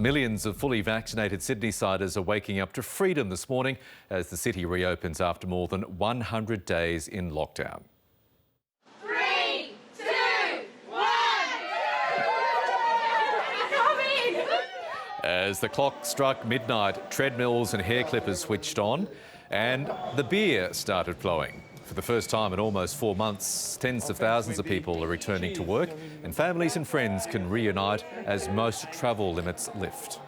Millions of fully vaccinated Sydneysiders are waking up to freedom this morning as the city reopens after more than 100 days in lockdown. 3, 2, 1. As the clock struck midnight, treadmills and hair clippers switched on and the beer started flowing. For the first time in almost 4 months, tens of thousands of people are returning to work and families and friends can reunite as most travel limits lift.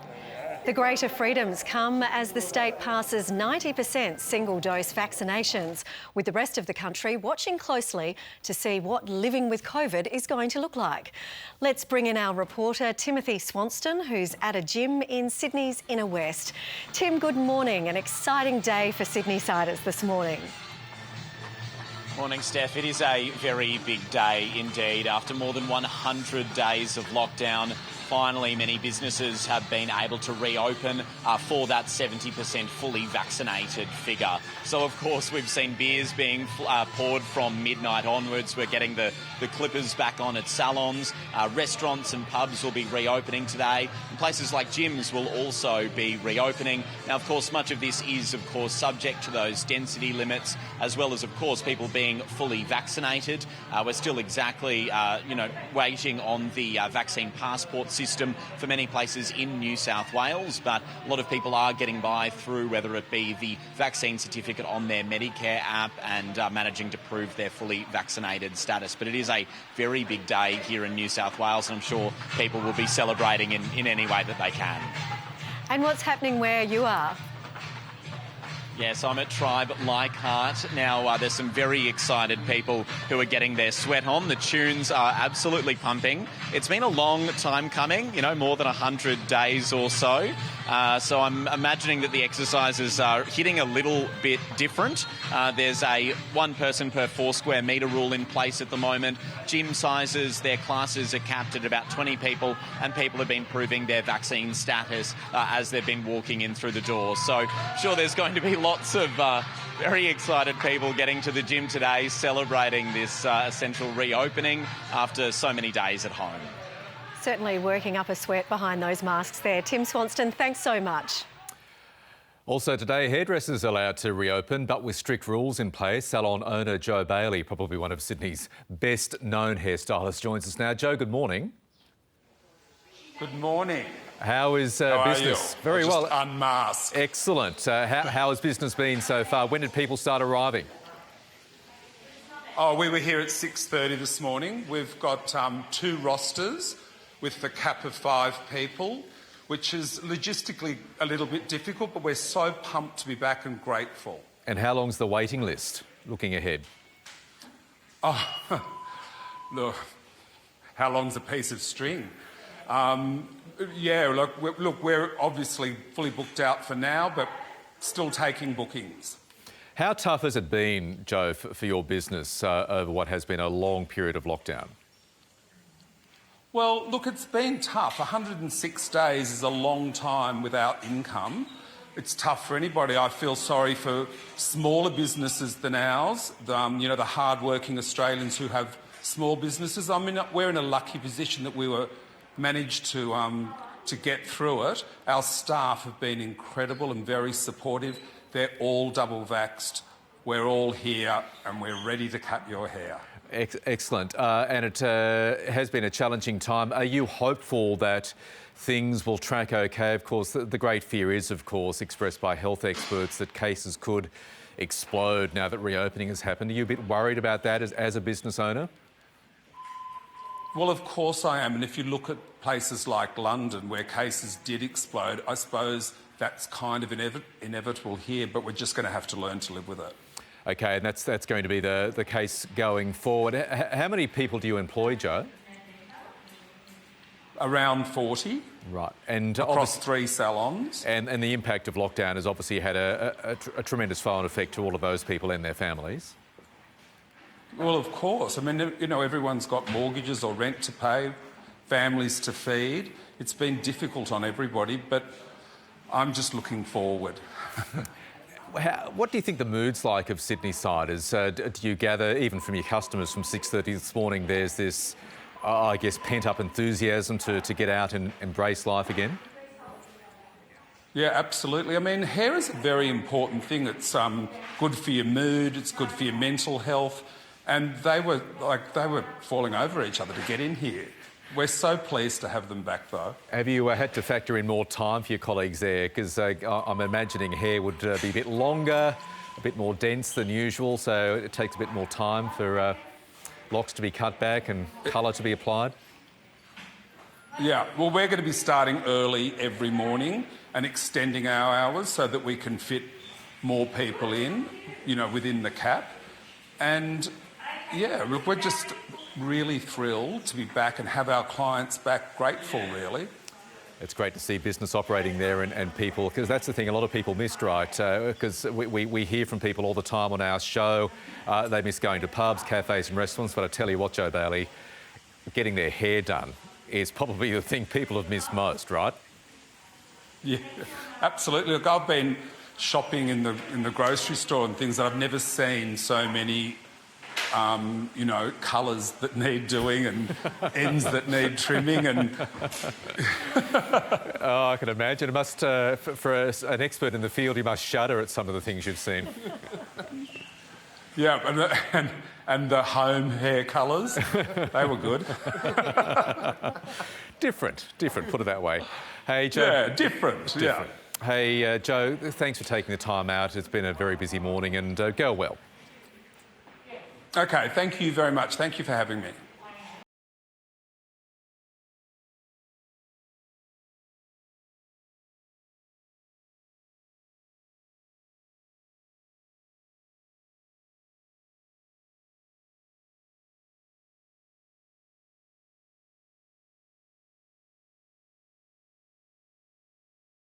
The greater freedoms come as the state passes 90% single-dose vaccinations, with the rest of the country watching closely to see what living with COVID is going to look like. Let's bring in our reporter, Timothy Swanston, who's at a gym in Sydney's Inner West. Tim, good morning. An exciting day for Sydneysiders this morning. Morning, Steph. It is a very big day indeed. After more than 100 days of lockdown, finally many businesses have been able to reopen for that 70% fully vaccinated figure. So, of course, we've seen beers being poured from midnight onwards. We're getting the clippers back on at salons. Restaurants and pubs will be reopening today. And places like gyms will also be reopening. Now, of course, much of this is, of course, subject to those density limits, as well as, of course, people being fully vaccinated. We're still exactly, waiting on the vaccine passport system for many places in New South Wales, but a lot of people are getting by through whether it be the vaccine certificate on their Medicare app and managing to prove their fully vaccinated status. But it is a very big day here in New South Wales, and I'm sure people will be celebrating in any way that they can. And what's happening where you are? Yes, I'm at Tribe Leichhardt. Now, there's some very excited people who are getting their sweat on. The tunes are absolutely pumping. It's been a long time coming, more than 100 days or so. So I'm imagining that the exercises are hitting a little bit different. There's a 1 person per 4 square metre rule in place at the moment. Gym sizes, their classes are capped at about 20 people, and people have been proving their vaccine status as they've been walking in through the door. So sure, there's going to be lots of very excited people getting to the gym today, celebrating this essential reopening after so many days at home. Certainly working up a sweat behind those masks there. Tim Swanston, thanks so much. Also today, hairdressers are allowed to reopen, but with strict rules in place. Salon owner Joe Bailey, probably one of Sydney's best-known hairstylists, joins us now. Joe, good morning. Good morning. How is business? Very well. Unmasked. Excellent. How has business been so far? When did people start arriving? Oh, we were here at 6:30 this morning. We've got 2 rosters with the cap of 5 people, which is logistically a little bit difficult, but we're so pumped to be back and grateful. And how long's the waiting list, looking ahead? Oh, look, how long's a piece of string? We're obviously fully booked out for now, but still taking bookings. How tough has it been, Joe, for your business over what has been a long period of lockdown? Well, look, it's been tough. 106 days is a long time without income. It's tough for anybody. I feel sorry for smaller businesses than ours, the hard-working Australians who have small businesses. I mean, we're in a lucky position that we managed to get through it. Our staff have been incredible and very supportive. They're all double-vaxxed. We're all here and we're ready to cut your hair. Excellent. And it has been a challenging time. Are you hopeful that things will track OK? Of course, the great fear is, of course, expressed by health experts that cases could explode now that reopening has happened. Are you a bit worried about that as a business owner? Well, of course I am. And if you look at places like London, where cases did explode, I suppose that's kind of inevitable here, but we're just going to have to learn to live with it. OK, and that's going to be the case going forward. How many people do you employ, Joe? Around 40. Right. And across 3 salons. And the impact of lockdown has obviously had a tremendous flow-on effect to all of those people and their families. Well, of course. I mean, everyone's got mortgages or rent to pay, families to feed. It's been difficult on everybody, but I'm just looking forward. What do you think the mood's like of Sydneysiders? Do you gather, even from your customers from 6:30 this morning, there's this, pent-up enthusiasm to get out and embrace life again? Yeah, absolutely. I mean, hair is a very important thing. It's good for your mood, it's good for your mental health, and they were falling over each other to get in here. We're so pleased to have them back, though. Have you had to factor in more time for your colleagues there? Because I'm imagining hair would be a bit longer, a bit more dense than usual, so it takes a bit more time for locks to be cut back and colour to be applied. Yeah, well, we're going to be starting early every morning and extending our hours so that we can fit more people in, within the cap. And yeah, look, we're just really thrilled to be back and have our clients back. Grateful, really. It's great to see business operating there and people, because that's the thing a lot of people missed, right? Because we hear from people all the time on our show. They miss going to pubs, cafes and restaurants. But I tell you what, Joe Bailey, getting their hair done is probably the thing people have missed most, right? Yeah, absolutely. Look, I've been shopping in the grocery store and things, and I've never seen so many, colours that need doing and ends that need trimming. And oh, I can imagine. It must, for an expert in the field, you must shudder at some of the things you've seen. Yeah, and the home hair colours, they were good. Different, put it that way. Hey, Joe. Yeah, different. Yeah. Hey, Joe, thanks for taking the time out. It's been a very busy morning, and go well. OK, thank you very much. Thank you for having me.